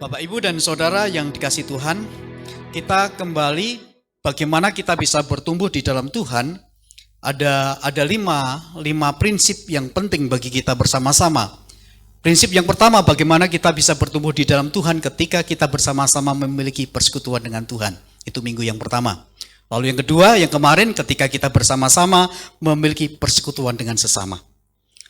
Bapak, Ibu, dan Saudara yang dikasihi Tuhan, kita kembali bagaimana kita bisa bertumbuh di dalam Tuhan. Ada lima prinsip yang penting bagi kita bersama-sama. Prinsip yang pertama, bagaimana kita bisa bertumbuh di dalam Tuhan ketika kita bersama-sama memiliki persekutuan dengan Tuhan. Itu minggu yang pertama. Lalu yang kedua, yang kemarin ketika kita bersama-sama memiliki persekutuan dengan sesama.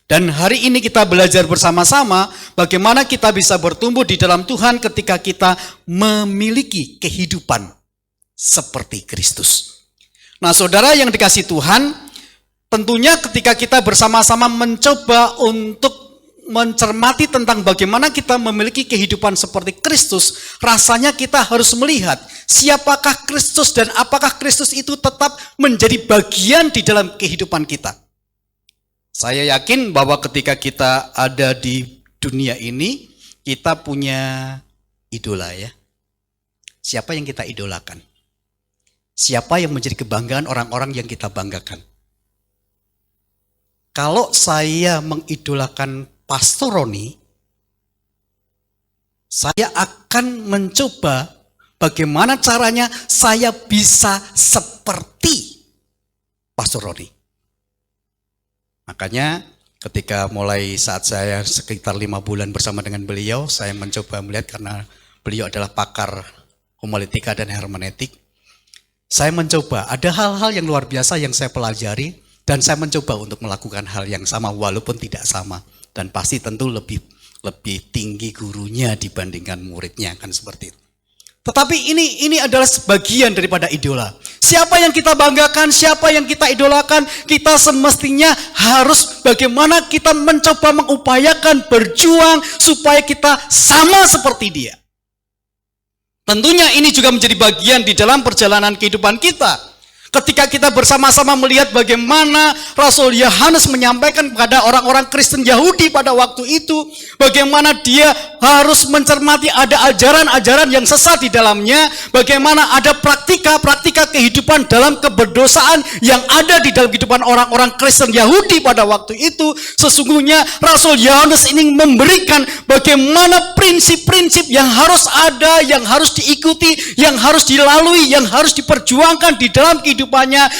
Dan hari ini kita belajar bersama-sama bagaimana kita bisa bertumbuh di dalam Tuhan ketika kita memiliki kehidupan seperti Kristus. Nah, saudara yang dikasihi Tuhan, tentunya ketika kita bersama-sama mencoba untuk mencermati tentang bagaimana kita memiliki kehidupan seperti Kristus, rasanya kita harus melihat siapakah Kristus dan apakah Kristus itu tetap menjadi bagian di dalam kehidupan kita. Saya yakin bahwa ketika kita ada di dunia ini, kita punya idola ya. Siapa yang kita idolakan? Siapa yang menjadi kebanggaan orang-orang yang kita banggakan? Kalau saya mengidolakan Pastor Roni, saya akan mencoba bagaimana caranya saya bisa seperti Pastor Roni. Makanya ketika mulai saat saya sekitar 5 bulan bersama dengan beliau, saya mencoba melihat karena beliau adalah pakar homiletika dan hermeneutik. Saya mencoba, ada hal-hal yang luar biasa yang saya pelajari dan saya mencoba untuk melakukan hal yang sama walaupun tidak sama. Dan pasti tentu lebih tinggi gurunya dibandingkan muridnya, kan seperti itu. Tetapi ini adalah sebagian daripada idola. Siapa yang kita banggakan, siapa yang kita idolakan, kita semestinya harus bagaimana kita mencoba mengupayakan, berjuang supaya kita sama seperti dia. Tentunya ini juga menjadi bagian di dalam perjalanan kehidupan kita. Ketika kita bersama-sama melihat bagaimana Rasul Yohanes menyampaikan kepada orang-orang Kristen Yahudi pada waktu itu, bagaimana dia harus mencermati ada ajaran-ajaran yang sesat di dalamnya, bagaimana ada praktika-praktika kehidupan dalam keberdosaan yang ada di dalam kehidupan orang-orang Kristen Yahudi pada waktu itu. Sesungguhnya Rasul Yohanes ingin memberikan bagaimana prinsip-prinsip yang harus ada, yang harus diikuti, yang harus dilalui, yang harus diperjuangkan di dalam kehidupannya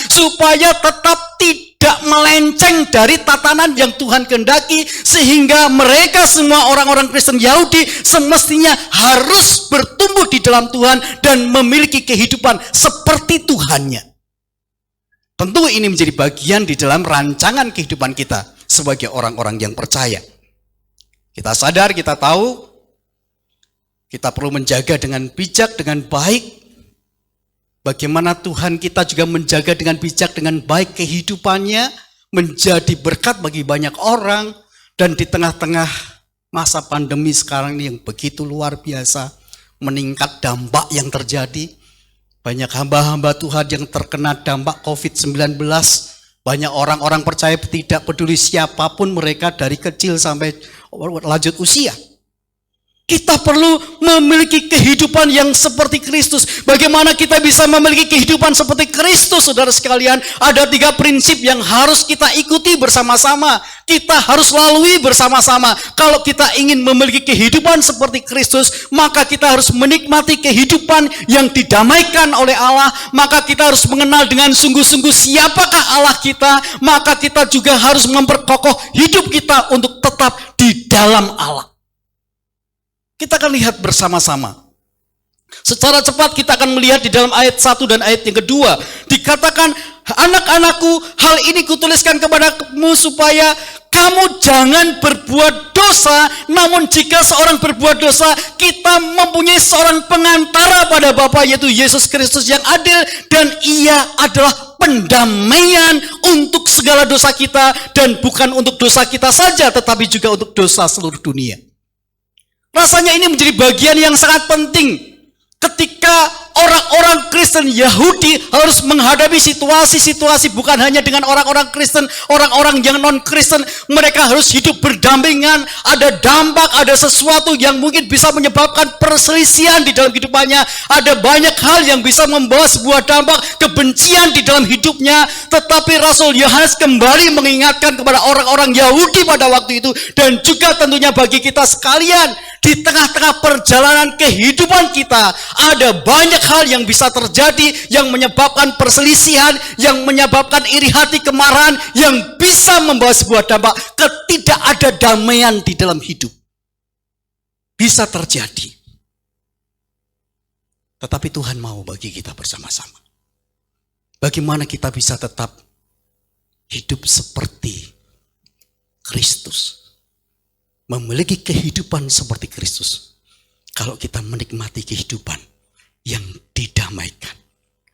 supaya tetap tidak melenceng dari tatanan yang Tuhan kehendaki, sehingga mereka semua orang-orang Kristen Yahudi semestinya harus bertumbuh di dalam Tuhan dan memiliki kehidupan seperti Tuhannya. Tentu ini menjadi bagian di dalam rancangan kehidupan kita sebagai orang-orang yang percaya. Kita sadar, kita tahu kita perlu menjaga dengan bijak, dengan baik. Bagaimana Tuhan kita juga menjaga dengan bijak, dengan baik kehidupannya, menjadi berkat bagi banyak orang. Dan di tengah-tengah masa pandemi sekarang ini yang begitu luar biasa, meningkat dampak yang terjadi. Banyak hamba-hamba Tuhan yang terkena dampak COVID-19. Banyak orang-orang percaya tidak peduli siapapun mereka dari kecil sampai lanjut usia. Kita perlu memiliki kehidupan yang seperti Kristus. Bagaimana kita bisa memiliki kehidupan seperti Kristus, saudara sekalian? Ada 3 prinsip yang harus kita ikuti bersama-sama. Kita harus lalui bersama-sama. Kalau kita ingin memiliki kehidupan seperti Kristus, maka kita harus menikmati kehidupan yang didamaikan oleh Allah. Maka kita harus mengenal dengan sungguh-sungguh siapakah Allah kita. Maka kita juga harus memperkokoh hidup kita untuk tetap di dalam Allah. Kita akan lihat bersama-sama. Secara cepat kita akan melihat di dalam ayat 1 dan ayat yang kedua. Dikatakan, anak-anakku, hal ini kutuliskan kepadamu supaya kamu jangan berbuat dosa. Namun jika seorang berbuat dosa, kita mempunyai seorang pengantara pada Bapa, yaitu Yesus Kristus yang adil. Dan ia adalah pendamaian untuk segala dosa kita. Dan bukan untuk dosa kita saja, tetapi juga untuk dosa seluruh dunia. Rasanya ini menjadi bagian yang sangat penting ketika orang-orang Kristen Yahudi harus menghadapi situasi-situasi bukan hanya dengan orang-orang Kristen, orang-orang yang non-Kristen. Mereka harus hidup berdampingan, ada dampak, ada sesuatu yang mungkin bisa menyebabkan perselisihan di dalam kehidupannya. Ada banyak hal yang bisa membawa sebuah dampak kebencian di dalam hidupnya. Tetapi Rasul Yohanes kembali mengingatkan kepada orang-orang Yahudi pada waktu itu, dan juga tentunya bagi kita sekalian, di tengah-tengah perjalanan kehidupan kita, ada banyak hal yang bisa terjadi yang menyebabkan perselisihan, yang menyebabkan iri hati, kemarahan, yang bisa membawa sebuah dampak ketidakadamaian di dalam hidup. Bisa terjadi. Tetapi Tuhan mau bagi kita bersama-sama. Bagaimana kita bisa tetap hidup seperti Kristus, memiliki kehidupan seperti Kristus, kalau kita menikmati kehidupan yang didamaikan.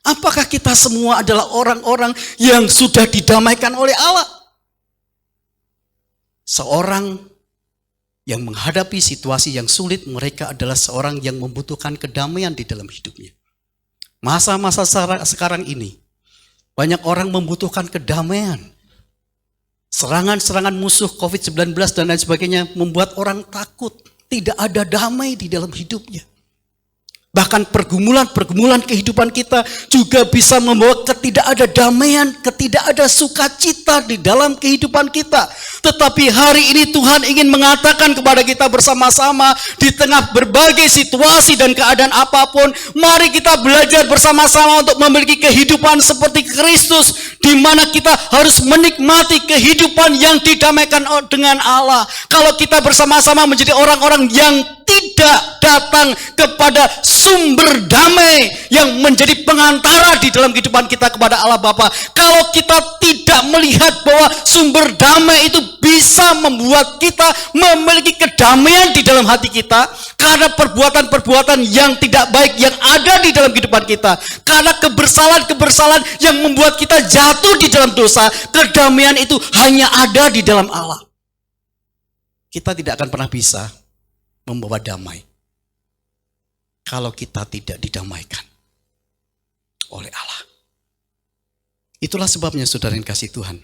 Apakah kita semua adalah orang-orang yang sudah didamaikan oleh Allah? Seorang yang menghadapi situasi yang sulit, mereka adalah seorang yang membutuhkan kedamaian di dalam hidupnya. Masa-masa sekarang ini, banyak orang membutuhkan kedamaian. Serangan-serangan musuh COVID-19 dan lain sebagainya membuat orang takut. Tidak ada damai di dalam hidupnya. Bahkan pergumulan-pergumulan kehidupan kita juga bisa membawa ketidakadamaian, ketidakada sukacita di dalam kehidupan kita. Tetapi hari ini Tuhan ingin mengatakan kepada kita bersama-sama, di tengah berbagai situasi dan keadaan apapun, mari kita belajar bersama-sama untuk memiliki kehidupan seperti Kristus, di mana kita harus menikmati kehidupan yang didamaikan dengan Allah. Kalau kita bersama-sama menjadi orang-orang yang tidak datang kepada sumber damai yang menjadi pengantara di dalam kehidupan kita kepada Allah Bapa. Kalau kita tidak melihat bahwa sumber damai itu bisa membuat kita memiliki kedamaian di dalam hati kita, karena perbuatan-perbuatan yang tidak baik yang ada di dalam kehidupan kita, karena kebersalahan-kebersalahan yang membuat kita jatuh di dalam dosa, kedamaian itu hanya ada di dalam Allah. Kita tidak akan pernah bisa membawa damai kalau kita tidak didamaikan oleh Allah. Itulah sebabnya saudara yang kasih Tuhan,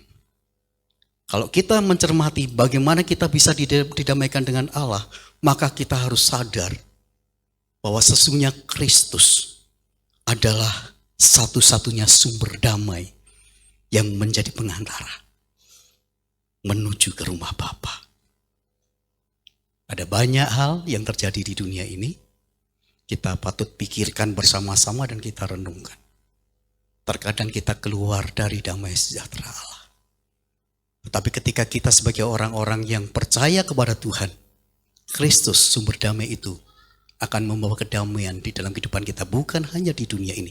kalau kita mencermati bagaimana kita bisa didamaikan dengan Allah, maka kita harus sadar bahwa sesungguhnya Kristus adalah satu-satunya sumber damai yang menjadi pengantara menuju ke rumah Bapa. Ada banyak hal yang terjadi di dunia ini, kita patut pikirkan bersama-sama dan kita renungkan. Terkadang kita keluar dari damai sejahtera Allah. Tetapi ketika kita sebagai orang-orang yang percaya kepada Tuhan, Kristus sumber damai itu akan membawa kedamaian di dalam kehidupan kita, bukan hanya di dunia ini.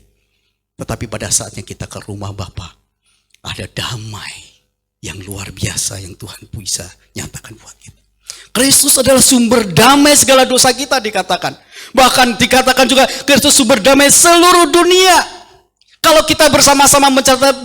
Tetapi pada saatnya kita ke rumah Bapa, ada damai yang luar biasa yang Tuhan bisa nyatakan buat kita. Kristus adalah sumber damai segala dosa kita dikatakan. Bahkan dikatakan juga Kristus sumber damai seluruh dunia. Kalau kita bersama-sama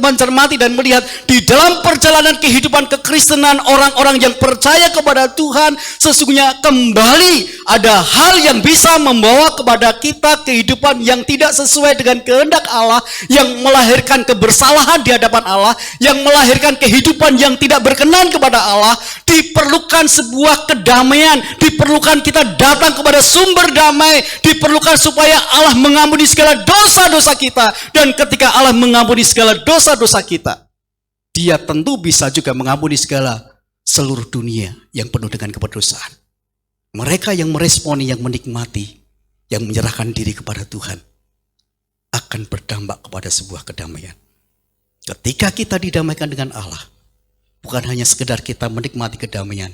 mencermati dan melihat di dalam perjalanan kehidupan kekristenan orang-orang yang percaya kepada Tuhan, sesungguhnya kembali ada hal yang bisa membawa kepada kita kehidupan yang tidak sesuai dengan kehendak Allah, yang melahirkan kebersalahan di hadapan Allah, yang melahirkan kehidupan yang tidak berkenan kepada Allah. Diperlukan sebuah kedamaian, diperlukan kita datang kepada sumber damai, diperlukan supaya Allah mengampuni segala dosa-dosa kita. Dan ketika Allah mengampuni segala dosa-dosa kita, Dia tentu bisa juga mengampuni seluruh dunia yang penuh dengan keberdosaan. Mereka yang meresponi, yang menikmati, yang menyerahkan diri kepada Tuhan, akan berdampak kepada sebuah kedamaian. Ketika kita didamaikan dengan Allah, bukan hanya sekedar kita menikmati kedamaian,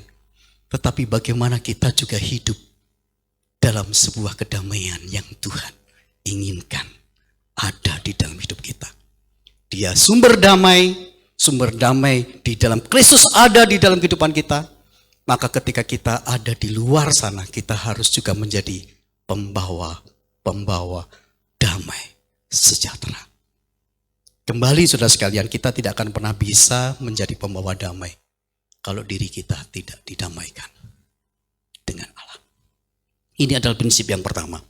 tetapi bagaimana kita juga hidup dalam sebuah kedamaian yang Tuhan inginkan ada di dalam hidup kita. Dia sumber damai di dalam Kristus ada di dalam kehidupan kita. Maka ketika kita ada di luar sana, kita harus juga menjadi pembawa damai sejahtera. Kembali saudara sekalian, kita tidak akan pernah bisa menjadi pembawa damai kalau diri kita tidak didamaikan dengan Allah. Ini adalah prinsip yang pertama.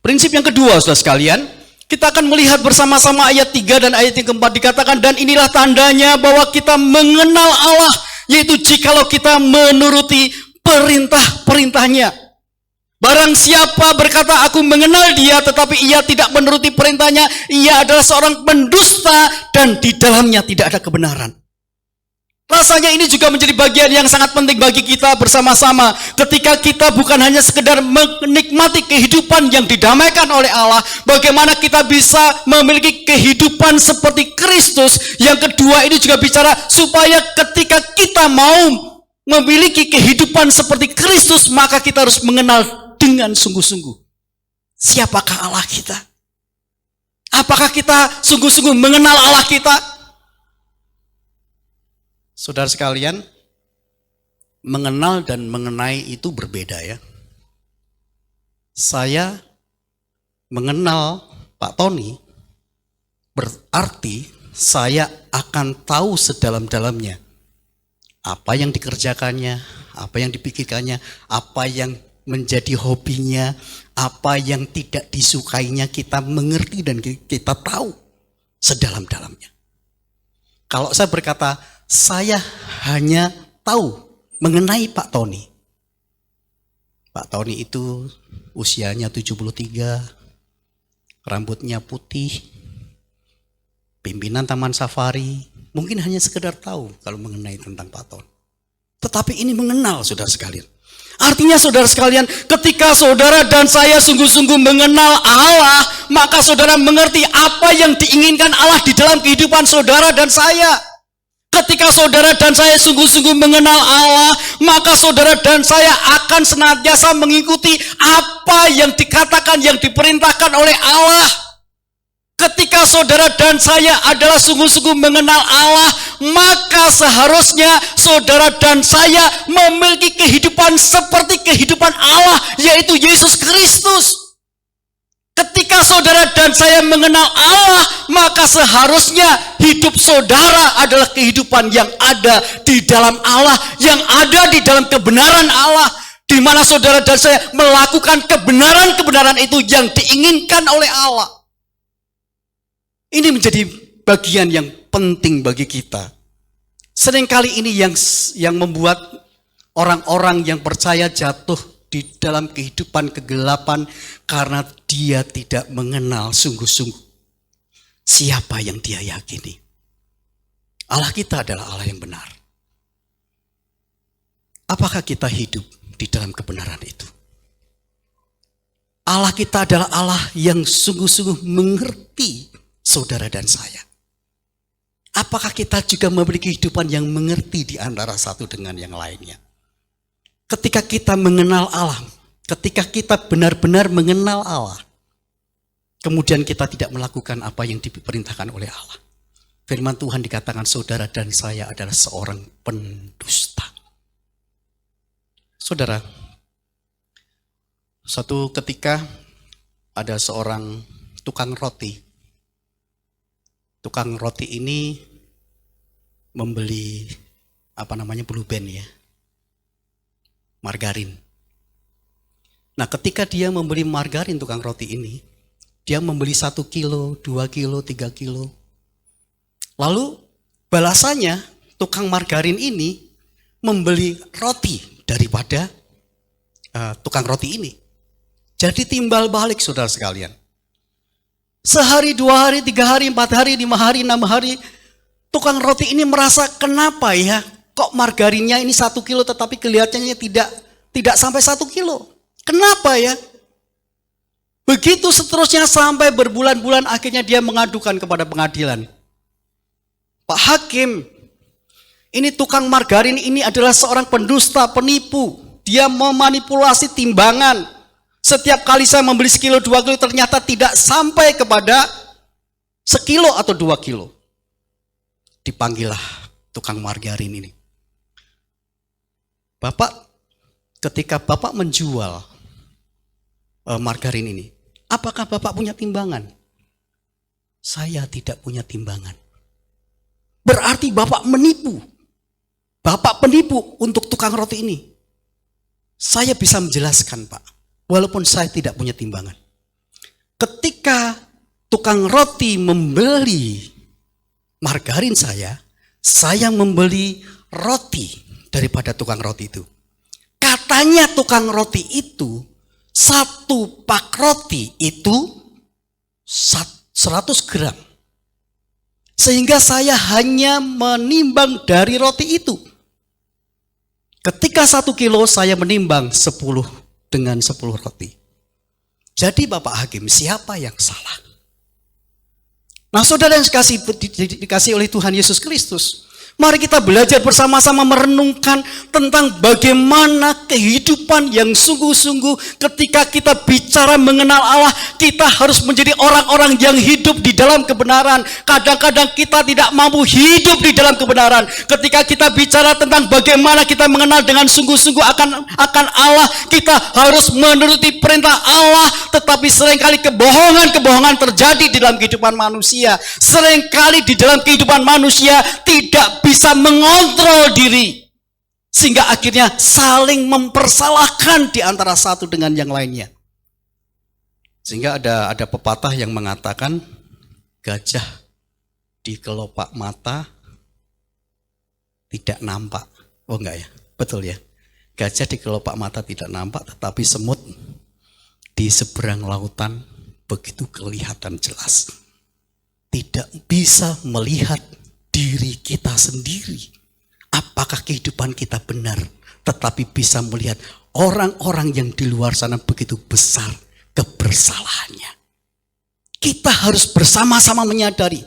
Prinsip yang kedua saudara sekalian, kita akan melihat bersama-sama ayat 3 dan ayat yang keempat dikatakan, dan inilah tandanya bahwa kita mengenal Allah, yaitu jikalau kita menuruti perintah-perintahnya. Barang siapa berkata aku mengenal Dia tetapi ia tidak menuruti perintahnya, ia adalah seorang pendusta dan di dalamnya tidak ada kebenaran. Rasanya ini juga menjadi bagian yang sangat penting bagi kita bersama-sama. Ketika kita bukan hanya sekedar menikmati kehidupan yang didamaikan oleh Allah, bagaimana kita bisa memiliki kehidupan seperti Kristus. Yang kedua ini juga bicara supaya ketika kita mau memiliki kehidupan seperti Kristus, maka kita harus mengenal dengan sungguh-sungguh siapakah Allah kita. Apakah kita sungguh-sungguh mengenal Allah kita? Saudara sekalian, mengenal dan mengenai itu berbeda ya. Saya mengenal Pak Tony, berarti saya akan tahu sedalam-dalamnya apa yang dikerjakannya, apa yang dipikirkannya, apa yang menjadi hobinya, apa yang tidak disukainya, kita mengerti dan kita tahu sedalam-dalamnya. Kalau saya berkata, saya hanya tahu mengenai Pak Tony. Pak Tony itu usianya 73, rambutnya putih, pimpinan Taman Safari. Mungkin hanya sekedar tahu kalau mengenai tentang Pak Tony. Tetapi ini mengenal, saudara sekalian. Artinya saudara sekalian, ketika saudara dan saya sungguh-sungguh mengenal Allah, maka saudara mengerti apa yang diinginkan Allah di dalam kehidupan saudara dan saya. Ketika saudara dan saya sungguh-sungguh mengenal Allah, maka saudara dan saya akan senantiasa mengikuti apa yang dikatakan, yang diperintahkan oleh Allah. Ketika saudara dan saya adalah sungguh-sungguh mengenal Allah, maka seharusnya saudara dan saya memiliki kehidupan seperti kehidupan Allah, yaitu Yesus Kristus. Ketika saudara dan saya mengenal Allah, maka seharusnya hidup saudara adalah kehidupan yang ada di dalam Allah, yang ada di dalam kebenaran Allah, di mana saudara dan saya melakukan kebenaran-kebenaran itu yang diinginkan oleh Allah. Ini menjadi bagian yang penting bagi kita. Seringkali ini yang membuat orang-orang yang percaya jatuh di dalam kehidupan kegelapan karena dia tidak mengenal sungguh-sungguh siapa yang dia yakini. Allah kita adalah Allah yang benar. Apakah kita hidup di dalam kebenaran itu? Allah kita adalah Allah yang sungguh-sungguh mengerti saudara dan saya. Apakah kita juga memiliki kehidupan yang mengerti di antara satu dengan yang lainnya? Ketika kita mengenal Allah, ketika kita benar-benar mengenal Allah, kemudian kita tidak melakukan apa yang diperintahkan oleh Allah. Firman Tuhan dikatakan saudara dan saya adalah seorang pendusta. Saudara, suatu ketika ada seorang tukang roti. Tukang roti ini membeli blue band ya, margarin. Nah, ketika dia membeli margarin tukang roti ini, dia membeli 1 kilo, 2 kilo, 3 kilo. Lalu balasannya tukang margarin ini membeli roti daripada tukang roti ini. Jadi timbal balik saudara sekalian. Sehari, 2 hari, 3 hari, 4 hari, 5 hari, 6 hari, tukang roti ini merasa kenapa ya? Kok margarinnya ini 1 kilo tetapi kelihatannya tidak sampai 1 kilo. Kenapa ya? Begitu seterusnya sampai berbulan-bulan akhirnya dia mengadukan kepada pengadilan. Pak Hakim, ini tukang margarin ini adalah seorang pendusta, penipu. Dia memanipulasi timbangan. Setiap kali saya membeli 1 kilo, 2 kilo ternyata tidak sampai kepada 1 kilo atau 2 kilo. Dipanggillah tukang margarin ini. Bapak, ketika Bapak menjual margarin ini, apakah Bapak punya timbangan? Saya tidak punya timbangan. Berarti Bapak menipu. Bapak penipu untuk tukang roti ini. Saya bisa menjelaskan Pak, walaupun saya tidak punya timbangan. Ketika tukang roti membeli margarin saya membeli roti daripada tukang roti itu. Katanya tukang roti itu 1 pak roti itu 100 gram. Sehingga saya hanya menimbang dari roti itu. Ketika 1 kilo saya menimbang 10 dengan 10 roti. Jadi Bapak Hakim, siapa yang salah? Nah saudara yang dikasih oleh Tuhan Yesus Kristus, mari kita belajar bersama-sama merenungkan tentang bagaimana kehidupan yang sungguh-sungguh ketika kita bicara mengenal Allah, kita harus menjadi orang-orang yang hidup di dalam kebenaran. Kadang-kadang kita tidak mampu hidup di dalam kebenaran. Ketika kita bicara tentang bagaimana kita mengenal dengan sungguh-sungguh akan Allah, kita harus menuruti perintah Allah, tetapi seringkali kebohongan-kebohongan terjadi di dalam kehidupan manusia. Seringkali di dalam kehidupan manusia tidak bisa mengontrol diri, sehingga akhirnya saling mempersalahkan di antara satu dengan yang lainnya. Sehingga ada pepatah yang mengatakan gajah di kelopak mata tidak nampak. Oh enggak ya, betul ya. Gajah di kelopak mata tidak nampak, tetapi semut di seberang lautan begitu kelihatan jelas. Tidak bisa melihat diri kita sendiri, apakah kehidupan kita benar, tetapi bisa melihat orang-orang yang di luar sana begitu besar kebersalahannya. Kita harus bersama-sama menyadari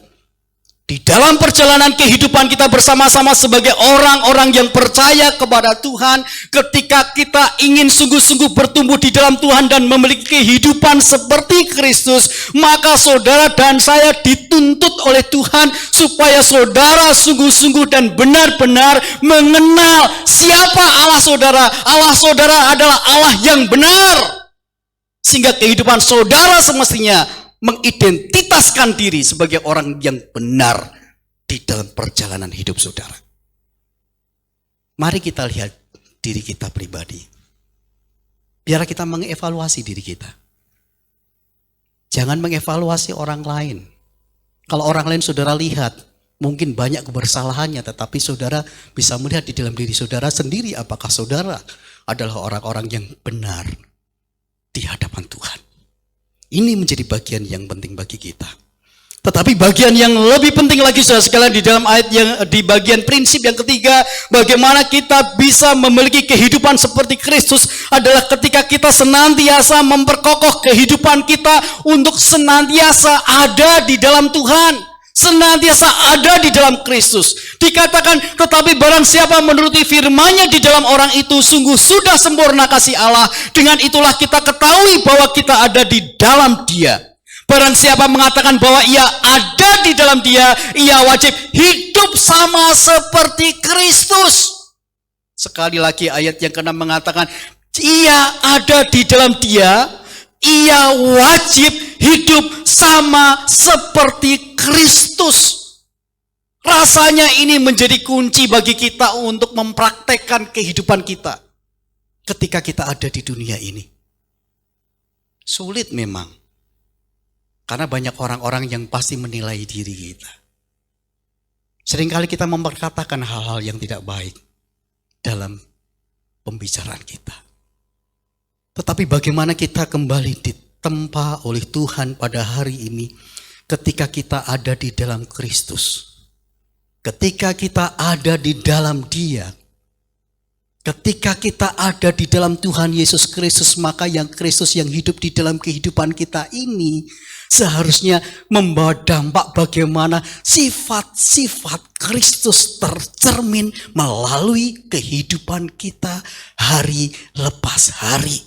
di dalam perjalanan kehidupan kita bersama-sama sebagai orang-orang yang percaya kepada Tuhan, ketika kita ingin sungguh-sungguh bertumbuh di dalam Tuhan dan memiliki kehidupan seperti Kristus, maka saudara dan saya dituntut oleh Tuhan supaya saudara sungguh-sungguh dan benar-benar mengenal siapa Allah saudara. Allah saudara adalah Allah yang benar, sehingga kehidupan saudara semestinya mengidentitaskan diri sebagai orang yang benar di dalam perjalanan hidup saudara. Mari kita lihat diri kita pribadi. Biar kita mengevaluasi diri kita. Jangan mengevaluasi orang lain. Kalau orang lain saudara lihat, mungkin banyak kebersalahannya, tetapi saudara bisa melihat di dalam diri saudara sendiri apakah saudara adalah orang-orang yang benar di hadapan Tuhan. Ini menjadi bagian yang penting bagi kita. Tetapi bagian yang lebih penting lagi saudara sekalian di dalam ayat yang di bagian prinsip yang ketiga, bagaimana kita bisa memiliki kehidupan seperti Kristus adalah ketika kita senantiasa memperkokoh kehidupan kita untuk senantiasa ada di dalam Tuhan. Senantiasa ada di dalam Kristus. Dikatakan, tetapi barang siapa menuruti firman-Nya di dalam orang itu, sungguh sudah sempurna kasih Allah. Dengan itulah kita ketahui bahwa kita ada di dalam Dia. Barang siapa mengatakan bahwa ia ada di dalam Dia, ia wajib hidup sama seperti Kristus. Sekali lagi ayat yang ke-6 mengatakan, ia ada di dalam Dia, ia wajib hidup sama seperti Kristus. Rasanya ini menjadi kunci bagi kita untuk mempraktekkan kehidupan kita ketika kita ada di dunia ini. Sulit memang, karena banyak orang-orang yang pasti menilai diri kita. Seringkali kita memperkatakan hal-hal yang tidak baik dalam pembicaraan kita. Tetapi bagaimana kita kembali ditempa oleh Tuhan pada hari ini ketika kita ada di dalam Kristus. Ketika kita ada di dalam Dia. Ketika kita ada di dalam Tuhan Yesus Kristus, maka yang Kristus yang hidup di dalam kehidupan kita ini seharusnya membawa dampak bagaimana sifat-sifat Kristus tercermin melalui kehidupan kita hari lepas hari.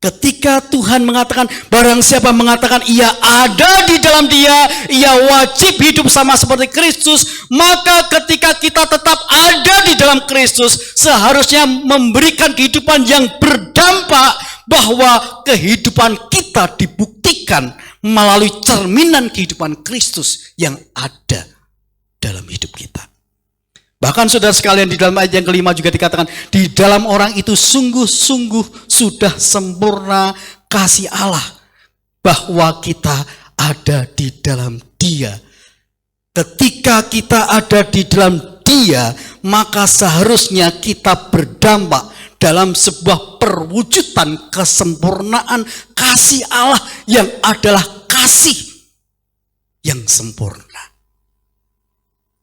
Ketika Tuhan mengatakan, barang siapa mengatakan ia ada di dalam Dia, ia wajib hidup sama seperti Kristus, maka ketika kita tetap ada di dalam Kristus, seharusnya memberikan kehidupan yang berdampak bahwa kehidupan kita dibuktikan melalui cerminan kehidupan Kristus yang ada dalam hidup kita. Bahkan saudara sekalian di dalam ayat yang kelima juga dikatakan, di dalam orang itu sungguh-sungguh sudah sempurna kasih Allah, bahwa kita ada di dalam Dia. Ketika kita ada di dalam Dia, maka seharusnya kita berdampak dalam sebuah perwujudan kesempurnaan kasih Allah yang adalah kasih yang sempurna.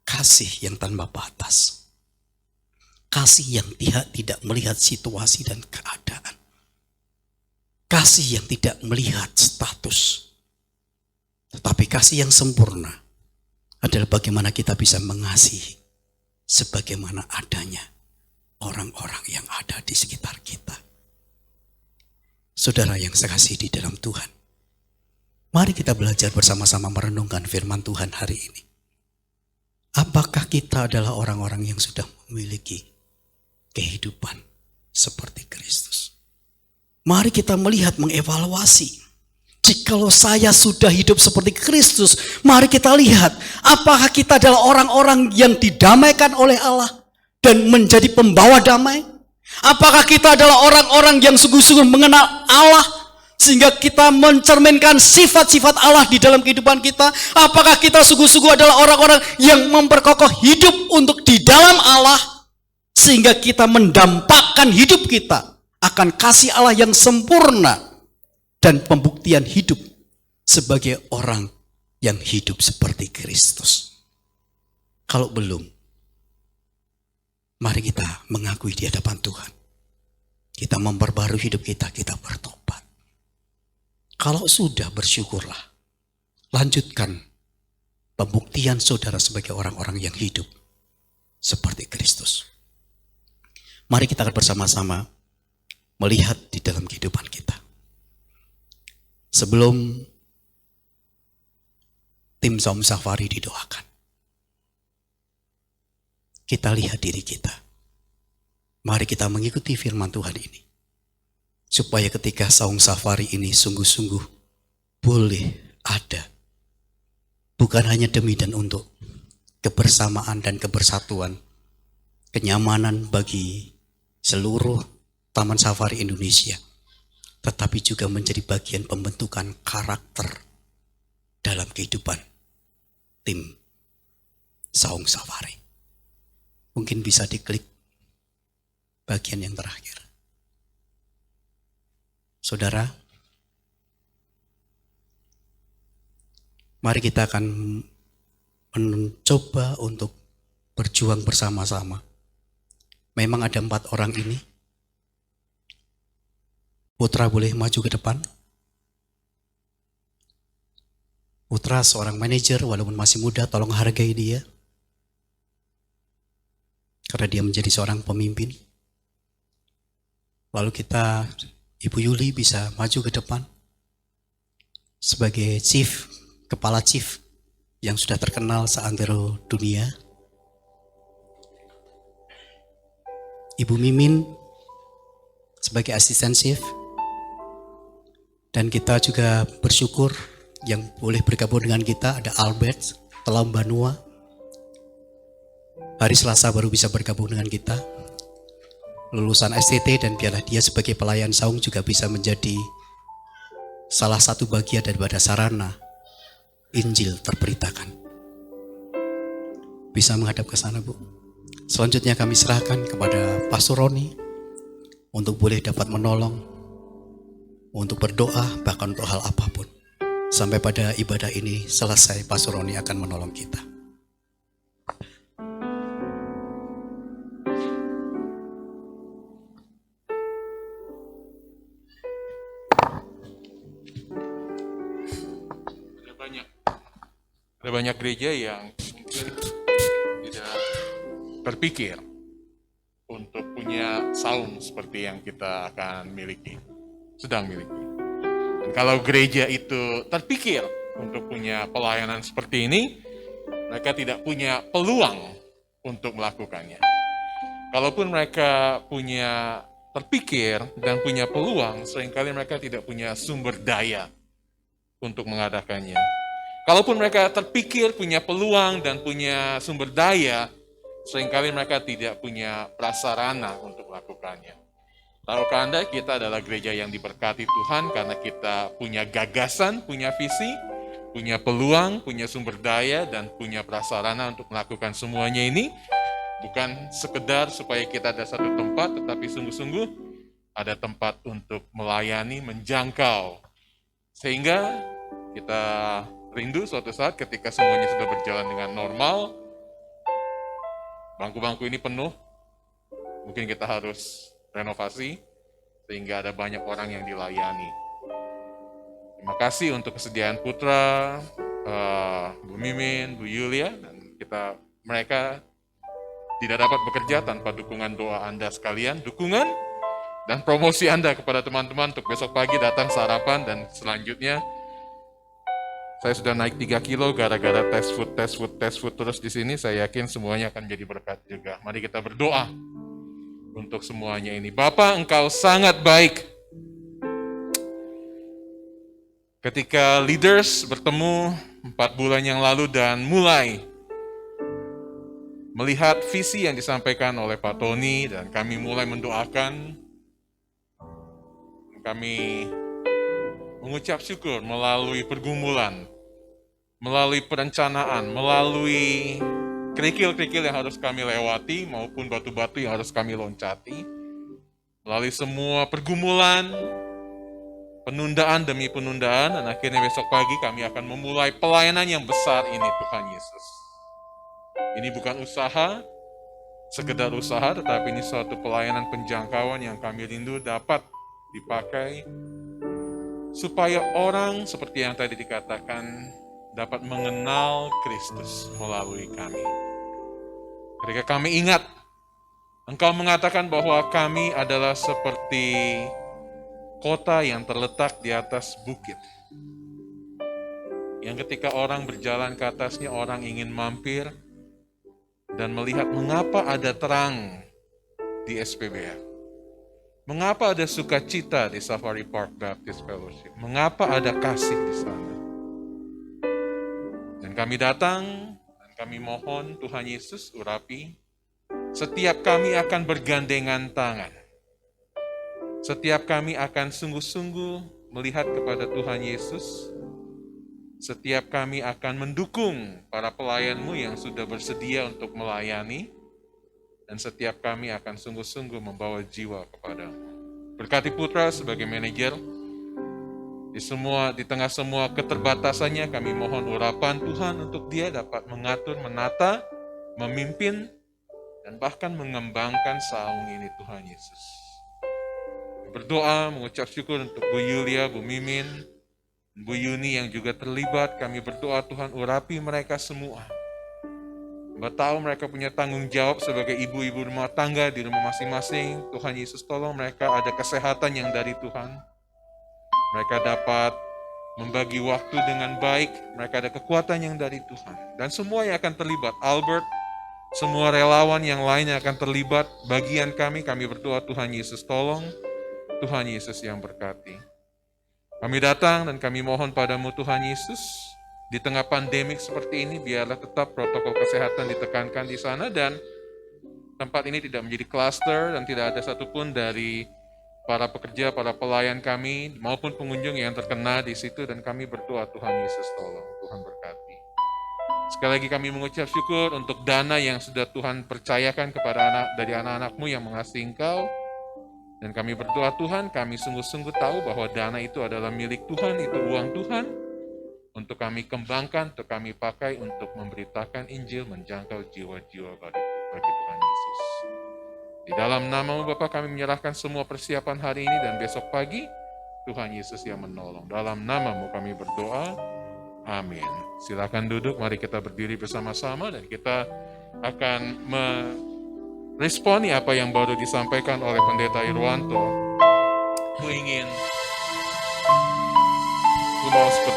kasih yang tanpa batas. Kasih yang tidak melihat situasi dan keadaan. Kasih yang tidak melihat status. Tetapi kasih yang sempurna adalah bagaimana kita bisa mengasihi sebagaimana adanya orang-orang yang ada di sekitar kita. Saudara yang sekasih di dalam Tuhan, mari kita belajar bersama-sama merenungkan firman Tuhan hari ini. Apakah kita adalah orang-orang yang sudah memiliki kehidupan seperti Kristus? Mari kita melihat, mengevaluasi. Jikalau saya sudah hidup seperti Kristus, mari kita lihat apakah kita adalah orang-orang yang didamaikan oleh Allah dan menjadi pembawa damai? Apakah kita adalah orang-orang yang sungguh-sungguh mengenal Allah sehingga kita mencerminkan sifat-sifat Allah di dalam kehidupan kita? Apakah kita sungguh-sungguh adalah orang-orang yang memperkokoh hidup untuk di dalam Allah sehingga kita mendampakkan hidup kita akan kasih Allah yang sempurna dan pembuktian hidup sebagai orang yang hidup seperti Kristus? Kalau belum, mari kita mengakui di hadapan Tuhan. Kita memperbarui hidup kita, kita bertobat. Kalau sudah, bersyukurlah. Lanjutkan pembuktian saudara sebagai orang-orang yang hidup seperti Kristus. Mari kita akan bersama-sama melihat di dalam kehidupan kita. Sebelum tim Saum Safari didoakan, kita lihat diri kita. Mari kita mengikuti firman Tuhan ini. Supaya ketika Saum Safari ini sungguh-sungguh boleh ada. Bukan hanya demi dan untuk kebersamaan dan kebersatuan, kenyamanan bagi seluruh Taman Safari Indonesia, tetapi juga menjadi bagian pembentukan karakter dalam kehidupan tim Saum Safari. Mungkin bisa diklik bagian yang terakhir. Saudara, mari kita akan mencoba untuk berjuang bersama-sama. Memang ada 4 orang ini. Putra boleh maju ke depan. Putra seorang manajer, walaupun masih muda, tolong hargai dia. Karena dia menjadi seorang pemimpin. Lalu kita, Ibu Yuli bisa maju ke depan. Sebagai chief, kepala chief yang sudah terkenal seantero dunia. Ibu Mimin sebagai asisten chief. Dan kita juga bersyukur yang boleh bergabung dengan kita ada Albert Telambanua. Hari Selasa baru bisa bergabung dengan kita. Lulusan STT dan biarlah dia sebagai pelayan saung juga bisa menjadi salah satu bagian daripada sarana Injil terberitakan. Bisa menghadap ke sana, Bu. Selanjutnya kami serahkan kepada Pastor Roni untuk boleh dapat menolong, untuk berdoa, bahkan untuk hal apapun. Sampai pada ibadah ini selesai, Pastor Roni akan menolong kita. Ada banyak gereja yang mungkin tidak terpikir untuk punya saung seperti yang kita akan miliki, sedang miliki. Dan kalau gereja itu terpikir untuk punya pelayanan seperti ini, mereka tidak punya peluang untuk melakukannya. Kalaupun mereka punya terpikir dan punya peluang, seringkali mereka tidak punya sumber daya untuk mengadakannya. Kalaupun mereka terpikir punya peluang dan punya sumber daya, seringkali mereka tidak punya prasarana untuk melakukannya. Tahukah Anda, kita adalah gereja yang diberkati Tuhan karena kita punya gagasan, punya visi, punya peluang, punya sumber daya, dan punya prasarana untuk melakukan semuanya ini. Bukan sekedar supaya kita ada satu tempat, tetapi sungguh-sungguh ada tempat untuk melayani, menjangkau. Sehingga kita rindu suatu saat ketika semuanya sudah berjalan dengan normal, bangku-bangku ini penuh, mungkin kita harus renovasi sehingga ada banyak orang yang dilayani. Terima kasih untuk kesediaan Putra, Bu Mimin, Bu Yulia, dan mereka tidak dapat bekerja tanpa dukungan doa Anda sekalian, dukungan dan promosi Anda kepada teman-teman untuk besok pagi datang sarapan, dan selanjutnya saya sudah naik 3 kilo gara-gara tes food terus di sini. Saya yakin semuanya akan jadi berkat juga. Mari kita berdoa untuk semuanya ini. Bapa, Engkau sangat baik. Ketika leaders bertemu 4 bulan yang lalu dan mulai melihat visi yang disampaikan oleh Pak Tony, dan kami mulai mendoakan, kami mengucap syukur melalui pergumulan, melalui perencanaan, melalui kerikil-kerikil yang harus kami lewati, maupun batu-batu yang harus kami loncati, melalui semua pergumulan, penundaan demi penundaan, dan akhirnya besok pagi kami akan memulai pelayanan yang besar ini, Tuhan Yesus. Ini bukan usaha, sekedar usaha, tetapi ini suatu pelayanan penjangkauan yang kami rindu dapat dipakai supaya orang seperti yang tadi dikatakan dapat mengenal Kristus melalui kami. Ketika kami ingat, Engkau mengatakan bahwa kami adalah seperti kota yang terletak di atas bukit, yang ketika orang berjalan ke atasnya, orang ingin mampir dan melihat mengapa ada terang di SPBF. Mengapa ada sukacita di Safari Park Baptist Fellowship? Mengapa ada kasih di sana? Dan kami datang, dan kami mohon Tuhan Yesus urapi. Setiap kami akan bergandengan tangan. Setiap kami akan sungguh-sungguh melihat kepada Tuhan Yesus. Setiap kami akan mendukung para pelayan-Mu yang sudah bersedia untuk melayani. Dan setiap kami akan sungguh-sungguh membawa jiwa kepadamu. Berkati Putra sebagai manajer. Di tengah semua keterbatasannya, kami mohon urapan Tuhan untuk dia dapat mengatur, menata, memimpin, dan bahkan mengembangkan saung ini, Tuhan Yesus. Berdoa, mengucap syukur untuk Bu Yulia, Bu Mimin, Bu Yuni yang juga terlibat. Kami berdoa Tuhan urapi mereka semua. Mbak tahu mereka punya tanggung jawab sebagai ibu-ibu rumah tangga di rumah masing-masing. Tuhan Yesus tolong mereka ada kesehatan yang dari Tuhan. Mereka dapat membagi waktu dengan baik. Mereka ada kekuatan yang dari Tuhan. Dan semua yang akan terlibat, Albert, semua relawan yang lainnya akan terlibat. Bagian kami berdoa Tuhan Yesus tolong. Tuhan Yesus yang berkati. Kami datang dan kami mohon padamu Tuhan Yesus, di tengah pandemik seperti ini, biarlah tetap protokol kesehatan ditekankan di sana, dan tempat ini tidak menjadi klaster, dan tidak ada satupun dari para pekerja, para pelayan kami, maupun pengunjung yang terkena di situ, dan kami berdoa Tuhan Yesus tolong, Tuhan berkati. Sekali lagi kami mengucap syukur untuk dana yang sudah Tuhan percayakan kepada dari anak-anak-Mu yang mengasihi Engkau. Dan kami berdoa Tuhan, kami sungguh-sungguh tahu bahwa dana itu adalah milik Tuhan, itu uang Tuhan, untuk kami kembangkan, untuk kami pakai untuk memberitakan Injil, menjangkau jiwa-jiwa bagi Tuhan Yesus. Di dalam nama-Mu Bapa kami menyerahkan semua persiapan hari ini dan besok pagi, Tuhan Yesus yang menolong. Dalam nama-Mu kami berdoa, amin. Silakan duduk, mari kita berdiri bersama-sama dan kita akan responi apa yang baru disampaikan oleh Pendeta Irwanto. Ku mau seperti